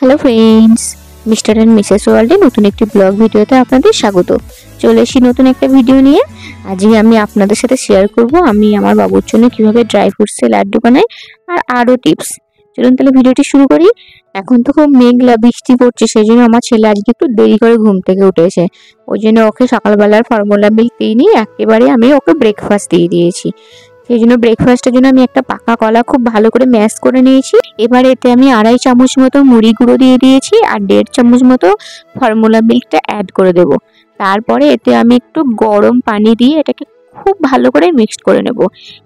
Hello friends, mister and Mrs ওয়ার্ল্ডে নতুন একটি ব্লগ ভিডিওতে আপনাদের স্বাগত। চলে এসেছি নতুন একটা ভিডিও নিয়ে। আজকে আমি আপনাদের সাথে শেয়ার করব আমি আমার বাবুর জন্য কিভাবে ড্রাই ফ্রুটসের লাড্ডু বানাই আর আরও টিপস। চলুন তাহলে ভিডিওটি শুরু করি। এখন তো খুব মেঘলা বৃষ্টি পড়ছে, সেই জন্য আমার ছেলে আজকে একটু দেরি করে ঘুম থেকে উঠেছে। ওই জন্য ওকে সকালবেলার ফর্মুলা মিল্ক দিইনি, একেবারে আমি ওকে ব্রেকফাস্ট দিয়ে দিয়েছি। সেই জন্য ব্রেকফাস্টের জন্য আমি একটা পাকা কলা খুব ভালো করে ম্যাশ করে নিয়েছি। এবার এতে আমি 2.5 চামচ মতো মুড়ি গুঁড়ো দিয়ে দিয়েছি আর 1.5 চামচ মতো ফর্মুলা মিল্কটা অ্যাড করে দেব। তারপরে এতে আমি একটু গরম পানি দিয়ে এটাকে খুব ভালো করে মিক্সড করে নেব।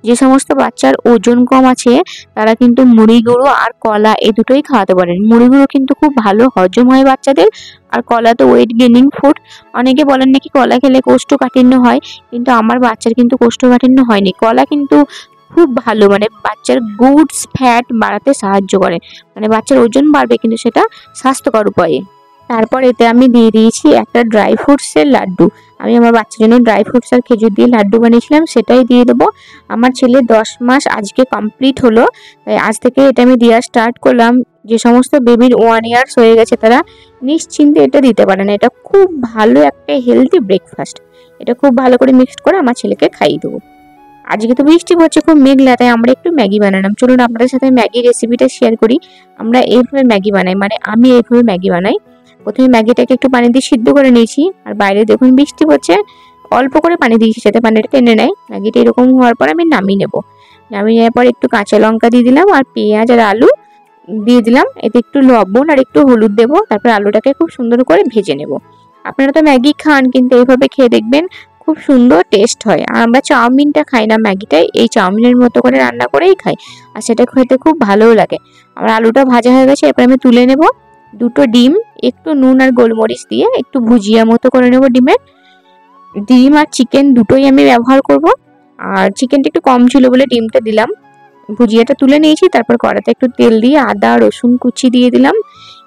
যে সমস্ত বাচ্চার ওজন কম আছে তারা কিন্তু মুড়ি গুঁড়ো আর কলা এই দুটোই খাওয়াতে পারেন। মুড়ি গুঁড়ো কিন্তু খুব ভালো হজম হয় বাচ্চাদের, আর কলা তো ওয়েট গেনিং ফুড। অনেকে বলেন নাকি কলা খেলে কোষ্ঠকাঠিন্য হয়, কিন্তু আমার বাচ্চার কিন্তু কোষ্ঠকাঠিন্য হয়নি। কলা কিন্তু খুব ভালো, মানে বাচ্চার গুডস ফ্যাট বাড়াতে সাহায্য করে, মানে বাচ্চার ওজন বাড়বে কিন্তু সেটা স্বাস্থ্যকর উপায়ে। তারপর এতে আমি দিয়ে দিয়েছি একটা ড্রাই ফ্রুটসের লাড্ডু। আমি আমার বাচ্চার জন্য ড্রাই ফ্রুটস আর খেজুর দিয়ে লাড্ডু বানিয়েছিলাম, সেটাই দিয়ে দেবো। আমার ছেলে 10 মাস আজকে কমপ্লিট হলো, তাই আজ থেকে এটা আমি দেওয়া স্টার্ট করলাম। যে সমস্ত বেবির 1 ইয়ার্স হয়ে গেছে তারা নিশ্চিন্তে এটা দিতে পারে না। এটা খুব ভালো একটা হেলদি ব্রেকফাস্ট। এটা খুব ভালো করে মিক্সড করে আমার ছেলেকে খাইয়ে দেবো। আজকে তো বৃষ্টি পড়ছে, খুব মেঘলা, তাই আমরা একটু ম্যাগি বানালাম। চলুন আপনাদের সাথে ম্যাগি রেসিপিটা শেয়ার করি। আমরা এইভাবে ম্যাগি বানাই, মানে আমি এইভাবে ম্যাগি বানাই। প্রথমে ম্যাগিটাকে একটু পানি দিয়ে সিদ্ধ করে নিয়েছি, আর বাইরে দেখুন বৃষ্টি পড়ছে, অল্প করে পানি দিয়েছি যাতে পানিটা টেনে নেয়। ম্যাগিটা এরকম হওয়ার পর আমি নামিয়ে নেব। নামিয়ে নেওয়ার পর একটু কাঁচা লঙ্কা দিয়ে দিলাম আর পেঁয়াজ আর আলু দিয়ে দিলাম। এতে একটু লবণ আর একটু হলুদ দেবো। তারপর আলুটাকে খুব সুন্দর করে ভেজে নেব। আপনারা তো ম্যাগি খান, কিন্তু এইভাবে খেয়ে দেখবেন খুব সুন্দর টেস্ট হয়। আর আমরা চাউমিনটা খাই না, ম্যাগিটাই এই চাউমিনের মতো করে রান্না করেই খাই, আর সেটা খেতে খুব ভালোও লাগে। আমার আলুটা ভাজা হয়ে গেছে, এরপর আমি তুলে নেব। 2টো ডিম একটু নুন আর গোলমরিচ দিয়ে একটু ভুজিয়া মতো করে নেব ডিমের। ডিম আর চিকেন দুটোই আমি ব্যবহার করব, আর চিকেনটা একটু কম ছিল বলে ডিমটা দিলাম। ভুজিয়াটা তুলে নিয়েছি, তারপর কড়াতে একটু তেল দিয়ে আদা রসুন কুচি দিয়ে দিলাম।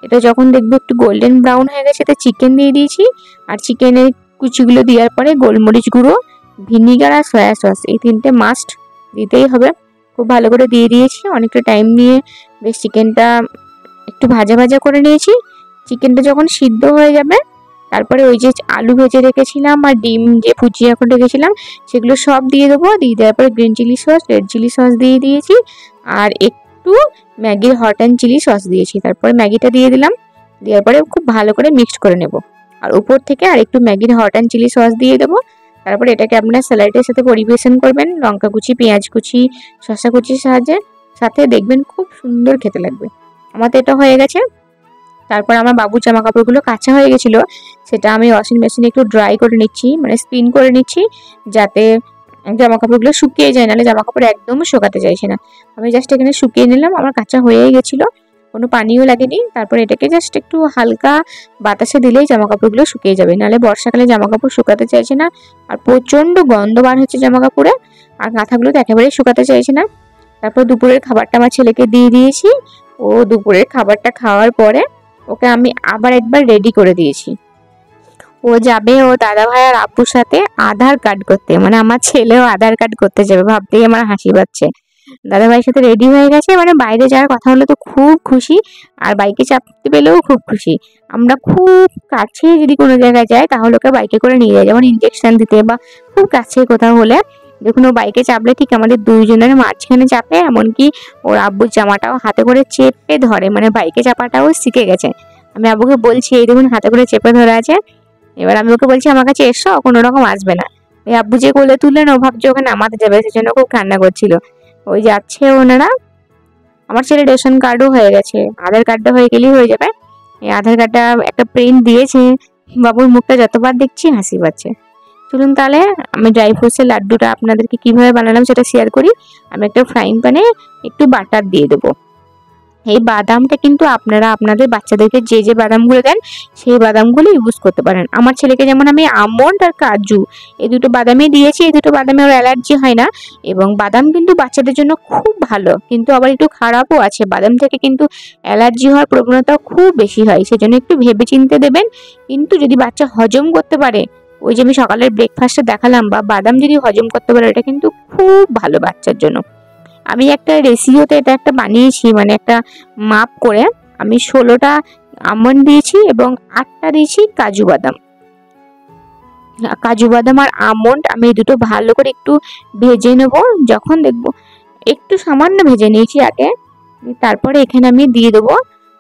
এটা যখন দেখবো একটু গোল্ডেন ব্রাউন হয়ে গেছে, এতে চিকেন দিয়ে দিয়েছি। আর চিকেনের কুচিগুলো দেওয়ার পরে গোলমরিচ গুঁড়ো, ভিনিগার আর সয়া সস এই 3টে মাস্ট দিতেই হবে। খুব ভালো করে দিয়ে দিয়েছি। অনেকটা টাইম নিয়ে বেশ চিকেনটা একটু ভাজা ভাজা করে নিয়েছি। চিকেনটা যখন সিদ্ধ হয়ে যাবে, তারপরে ওই যে আলু ভেজে রেখেছিলাম আর ডিম যে ভুজিয়া করে রেখেছিলাম সেগুলো সব দিয়ে দেবো। দিয়ে দেওয়ার পরে green chilli sauce, red chilli sauce দিয়ে দিয়েছি, আর একটু ম্যাগির হট অ্যান্ড চিলি সস দিয়েছি। তারপরে ম্যাগিটা দিয়ে দিলাম। দেওয়ার পরে খুব ভালো করে মিক্সড করে নেব, আর উপর থেকে আর একটু ম্যাগির হট অ্যান্ড চিলি সস দিয়ে দেবো। তারপরে এটাকে আপনারা স্যালাডের সাথে পরিবেশন করবেন, লঙ্কা কুচি, পেঁয়াজ কুচি, শসা কুচির সাথে দেখবেন খুব সুন্দর খেতে লাগবে। আমার তো এটা হয়ে গেছে। তারপর আমার বাবুর জামা কাপড়গুলো কাঁচা হয়ে গেছিলো, সেটা আমি ওয়াশিং মেশিনে একটু ড্রাই করে নিচ্ছি, মানে স্পিন করে নিচ্ছি, যাতে জামা কাপড়গুলো শুকিয়ে যায়, নাহলে জামা কাপড় একদম শুকাতে চাইছে না। আমি জাস্ট এখানে শুকিয়ে নিলাম, আমার কাঁচা হয়েই গেছিলো, কোনো পানিও লাগেনি। তারপর এটাকে জাস্ট একটু হালকা বাতাসে দিলেই জামা কাপড়গুলো শুকিয়ে যাবে, নাহলে বর্ষাকালে জামা কাপড় শুকাতে চাইছে না, আর প্রচণ্ড গন্ধ বার হচ্ছে জামা কাপড়ে, আর কাঁথাগুলো তো একেবারেই শুকাতে চাইছে না। তারপর দুপুরের খাবারটা আমার ছেলেকে দিয়ে দিয়েছি। ও দুপুরের খাবারটা খাওয়ার পরে ওকে আমি আবার একবার রেডি করে দিয়েছি। ও যাবে ও দাদা ভাই আর আব্বুর সাথে আধার কার্ড করতে, মানে আমার ছেলেও আধার কার্ড করতে যাবে, ভাবতেই আমার হাসি পাচ্ছে। দাদা ভাইয়ের সাথে রেডি হয়ে গেছে, মানে বাইরে যাওয়ার কথা হলে তো খুব খুশি, আর বাইকে চাপতে পেলেও খুব খুশি। আমরা খুব কাছে যদি কোনো জায়গায় যাই তাহলে ওকে বাইকে করে নিয়ে যাই, যেমন ইঞ্জেকশন দিতে বা খুব কাছে কোথাও হলে। দেখুন ও বাইকে চাপলে ঠিক আমাদের দুইজনের মাঝখানে চাপে, এমনকি ওর আব্বুর জামাটাও হাতে করে চেপে ধরে, মানে বাইকে চাপাটাও শিখে গেছে। আমি আব্বুকে বলছি এই দেখুন হাতে করে চেপে ধরে আছে। এবার আমি ওকে বলছি আমার কাছে এসো, কোনো রকম আসবে না। এই আব্বু যে কোলে তুললেন, ও ভাবছে ওকে নামাতে যাবে, সেজন্য খুব কান্না করছিল। ওই যাচ্ছে ওনারা। আমার ছেলে রেশন কার্ডও হয়ে গেছে, আধার কার্ডটা হয়ে গেলেই হয়ে যাবে। এই আধার কার্ডটা একটা প্রিন্ট দিয়েছে। বাবুর মুখটা যতবার দেখছি হাসি পাচ্ছে। চলুন তাহলে আমি ড্রাই ফ্রুটসের লাড্ডুটা আপনাদেরকে কিভাবে বানালাম সেটা শেয়ার করি। আমি একটা ফ্রাইং প্যানে একটু বাটার দিয়ে দেবো। এই বাদামটা কিন্তু আপনারা আপনাদের বাচ্চাদেরকে যে যে বাদামগুলো দেন সেই বাদামগুলো ইউজ করতে পারেন। আমার ছেলেকে যেমন আমি আমন্ড আর কাজু এই দুটো বাদামই দিয়েছি, এই দুটো বাদামে ওর অ্যালার্জি হয় না। এবং বাদাম কিন্তু বাচ্চাদের জন্য খুব ভালো, কিন্তু আবার একটু খারাপও আছে। বাদাম থেকে কিন্তু অ্যালার্জি হওয়ার প্রবণতা খুব বেশি হয়, সেজন্য একটু ভেবে চিন্তে দেবেন। কিন্তু যদি বাচ্চা হজম করতে পারে, ওই যে আমি সকালের ব্রেকফাস্টে দেখালাম, বা বাদাম যদি হজম করতে পারে, এটা কিন্তু খুব ভালো বাচ্চার জন্য। আমি একটা রেসিওতে এটা একটা বানিয়েছি, মানে একটা মাপ করে আমি 16টা আমন্ড দিয়েছি এবং 8টা দিয়েছি কাজু বাদাম। কাজু বাদাম আর আমন্ড আমি এই দুটো ভালো করে একটু ভেজে নেব। যখন দেখব একটু সামান্য ভেজে নিয়েছি আগে, তারপরে এখানে আমি দিয়ে দেবো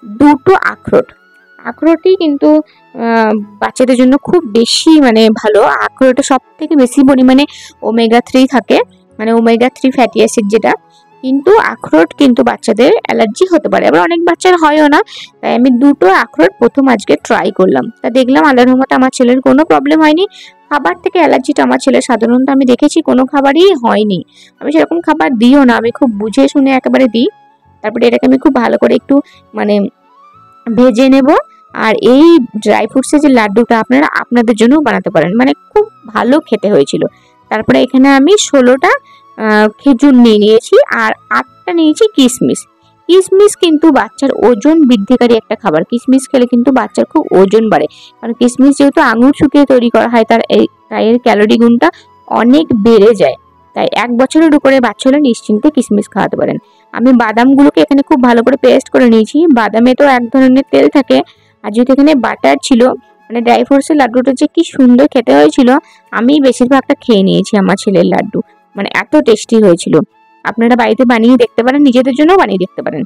2টো আখরোট। আখরোটই কিন্তু বাচ্চাদের জন্য খুব বেশি মানে ভালো। আখরোটে সব থেকে বেশি পরিমাণে ওমেগা 3 থাকে, মানে ওমেগা 3 ফ্যাটি অ্যাসিড যেটা। কিন্তু আখরোট কিন্তু বাচ্চাদের অ্যালার্জি হতে পারে, আবার অনেক বাচ্চার হয়ও না। তাই আমি 2টো আখরোট প্রথম আজকে ট্রাই করলাম, তা দেখলাম আল্লাহর রহমতে আমার ছেলের কোনো প্রবলেম হয়নি। খাবার থেকে অ্যালার্জিটা আমার ছেলের সাধারণত আমি দেখেছি কোনো খাবারই হয়নি। আমি সেরকম খাবার দিও না, আমি খুব বুঝে শুনে একেবারে দিই। তারপরে এটাকে আমি খুব ভালো করে একটু মানে ভেজে নেব। আর এই ড্রাই ফ্রুটসের যে লাড্ডুটা আপনারা আপনাদের জন্যও বানাতে পারেন, মানে খুব ভালো খেতে হয়েছিল। তারপরে এখানে আমি 16টা খেজুর নিয়েছি আর 8টা নিয়েছি কিশমিশ। কিশমিশ কিন্তু বাচ্চার ওজন বৃদ্ধিকারী একটা খাবার। কিশমিশ খেলে কিন্তু বাচ্চার খুব ওজন বাড়ে, কারণ কিশমিশ যেহেতু আঙুর শুকিয়ে তৈরি করা হয়, তাই এর ক্যালোরি গুণটা অনেক বেড়ে যায়। তাই 1 বছরের উপরে বাচ্চা হলে নিশ্চিন্তে কিশমিশ খাওয়াতে পারেন। আমি বাদামগুলোকে এখানে খুব ভালো করে পেস্ট করে নিয়েছি। বাদামে তো এক ধরনের তেল থাকে, আর যেহেতু এখানে বাটার ছিল, মানে ড্রাই ফ্রুটসের লাড্ডুটা যে কি সুন্দর খেতে হয়েছিল। আমি বেশিরভাগটা খেয়ে নিয়েছি আমার ছেলের লাড্ডু, মানে এত টেস্টি হয়েছিল। আপনারা বাড়িতে বানিয়ে দেখতে পারেন, নিজেদের জন্য বানিয়ে দেখতে পারেন।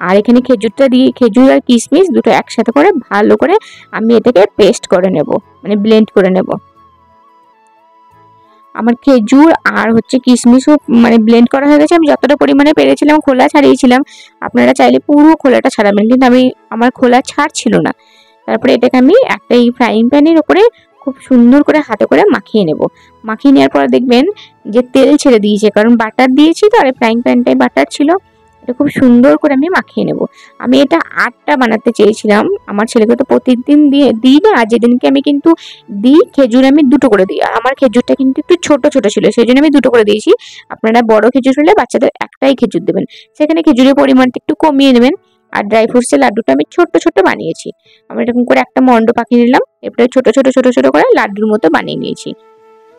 আর এখানে খেজুরটা দিয়ে, খেজুর আর কিশমিশ দুটো একসাথে করে ভালো করে আমি এটাকে পেস্ট করে নেব, মানে ব্লেন্ড করে নেব। আমার খেজুর আর কিশমিশও মানে ব্লেন্ড করা হয়ে গেছে। আমি যতটা পরিমাণে পেরেছিলাম খোলা ছাড়িয়েছিলাম। আপনারা চাইলে পুরো খোলাটা ছাড়াবেন, কিন্তু আমার খোলা ছাড় ছিল না। তারপরে এটাকে আমি একটা এই ফ্রাইং প্যানের উপরে খুব সুন্দর করে হাতে করে মাখিয়ে নেব। মাখিয়ে নেওয়ার পর দেখবেন যে তেল ছেড়ে দিয়েছে, কারণ বাটার দিয়েছি তো, আর ফ্রাইং প্যানটাই বাটার ছিল। এটা খুব সুন্দর করে আমি মাখিয়ে নেব। আমি এটা 8টা বানাতে চেয়েছিলাম। আমার ছেলেকে তো প্রতিদিন দিই না, আর যেদিনকে আমি কিন্তু দিই খেজুর আমি 2টো করে দিই। আর আমার খেজুরটা কিন্তু একটু ছোট ছোট ছিল, সেই জন্য আমি 2টো করে দিয়েছি। আপনারা বড় খেজুর হলে বাচ্চাদের একটাই খেজুর দেবেন, সেখানে খেজুরের পরিমাণটা একটু কমিয়ে নেবেন। আর ড্রাই ফ্রুটসের লাড্ডুটা আমি ছোট ছোট বানিয়েছি। আমি এরকম করে একটা মন্ড পাকিয়ে নিলাম, এরপরে ছোট ছোট ছোট ছোট করে লাড্ডুর মতো বানিয়ে নিয়েছি।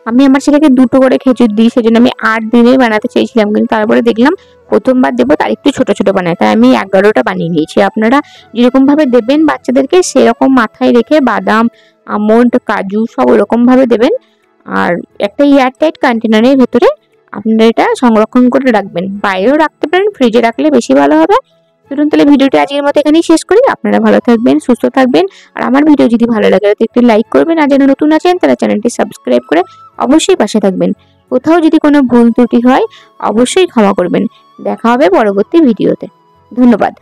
আমি আমার ছেলেকে 2টো করে খেজুর দিই, সেজন্য আমি 8 দিনেই বানাতে চেয়েছিলাম, কিন্তু তারপরে দেখলাম প্রথমবার দেবো তার একটু ছোট ছোট বানায়, তাই আমি 11টা বানিয়ে নিয়েছি। আপনারা যেরকম ভাবে দেবেন বাচ্চাদেরকে সেরকম মাথায় রেখে বাদাম, আমন্ড, কাজু সব ওরকম ভাবে দেবেন। আর একটা এয়ারটাইট কন্টেনারের ভেতরে আপনারা এটা সংরক্ষণ করে রাখবেন। বাইরেও রাখতে পারেন, ফ্রিজে রাখলে বেশি ভালো হবে। চলুন তাহলে ভিডিওটি আজকের মতো এখানেই শেষ করি। আপনারা ভালো থাকবেন, সুস্থ থাকবেন। আর আমার ভিডিও যদি ভালো লাগে তাহলে একটু লাইক করবেন, আর যারা নতুন আছেন তারা চ্যানেলটি সাবস্ক্রাইব করে অবশ্যই পাশে থাকবেন। কোথাও যদি কোনো ভুল ত্রুটি হয় অবশ্যই ক্ষমা করবেন। দেখা হবে পরবর্তী ভিডিওতে। ধন্যবাদ।